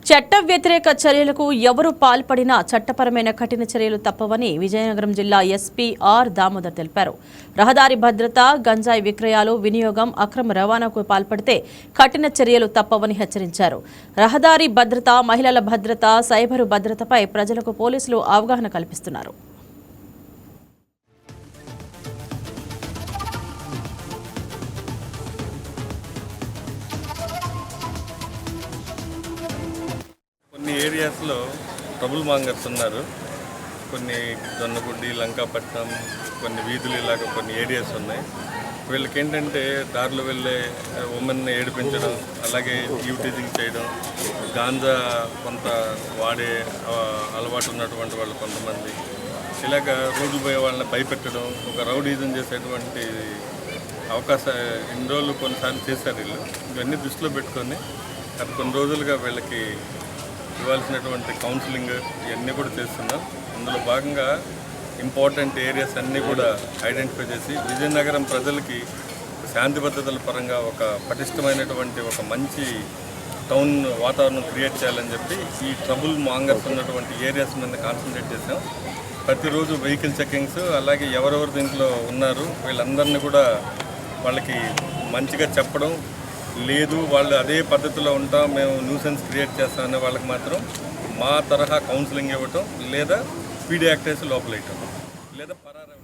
చట్ట వ్యతిరేక చర్యలకు ఎవరు పాల్పడినా చట్టపరమైన కఠిన చర్యలు తప్పవని విజయనగరం జిల్లా ఎస్పీ ఆర్ దామోదర్ తెలిపారు. రహదారి భద్రత, గంజాయి విక్రయాలు, వినియోగం, అక్రమ రవాణాకు పాల్పడితే కఠిన చర్యలు తప్పవని హెచ్చరించారు. రహదారి భద్రత, మహిళల భద్రత, సైబరు భద్రతపై ప్రజలకు పోలీసులు అవగాహన కల్పిస్తున్నారు. కొన్ని ఏరియాస్లో ట్రబుల్ మాంగర్స్ ఉన్నారు. కొన్ని దొన్నగుండి, లంకాపట్నం, కొన్ని వీధులు ఇలాగ కొన్ని ఏరియాస్ ఉన్నాయి. వీళ్ళకి ఏంటంటే దారిలో వెళ్ళే ఉమెన్ని ఏడిపించడం, అలాగే యూటీజింగ్ చేయడం, గాంజా కొంత వాడే అలవాటు ఉన్నటువంటి వాళ్ళు కొంతమంది ఇలాగ రోడ్లు పోయే వాళ్ళని భయపెట్టడం, ఒక రౌడీజం చేసేటువంటి అవకాశం ఇన్ని రోజులు కొన్నిసార్లు చేశారు. వీళ్ళు ఇవన్నీ దృష్టిలో పెట్టుకొని అది కొన్ని రోజులుగా వీళ్ళకి ఇవ్వాల్సినటువంటి కౌన్సిలింగ్ ఇవన్నీ కూడా చేస్తున్నాం. అందులో భాగంగా ఇంపార్టెంట్ ఏరియాస్ అన్నీ కూడా ఐడెంటిఫై చేసి విజయనగరం ప్రజలకి శాంతి భద్రతల పరంగా ఒక పటిష్టమైనటువంటి ఒక మంచి టౌన్ వాతావరణం క్రియేట్ చేయాలని చెప్పి ఈ ట్రబుల్ మాంగర్స్ ఉన్నటువంటి ఏరియాస్ మీద కాన్సన్ట్రేట్ చేసాం. ప్రతిరోజు వెహికల్ చెకింగ్స్, అలాగే ఎవరెవరు దీంట్లో ఉన్నారు వీళ్ళందరినీ కూడా వాళ్ళకి మంచిగా చెప్పడం, లేదు వాళ్ళు అదే పద్ధతిలో ఉంటాం, మేము న్యూసెన్స్ క్రియేట్ చేస్తామనే వాళ్ళకి మాత్రం మా తరహా కౌన్సిలింగ్ ఇవ్వటం, లేదా పీడీ యాక్ట్ వేసి లోపల వేయటం, లేదా పరారు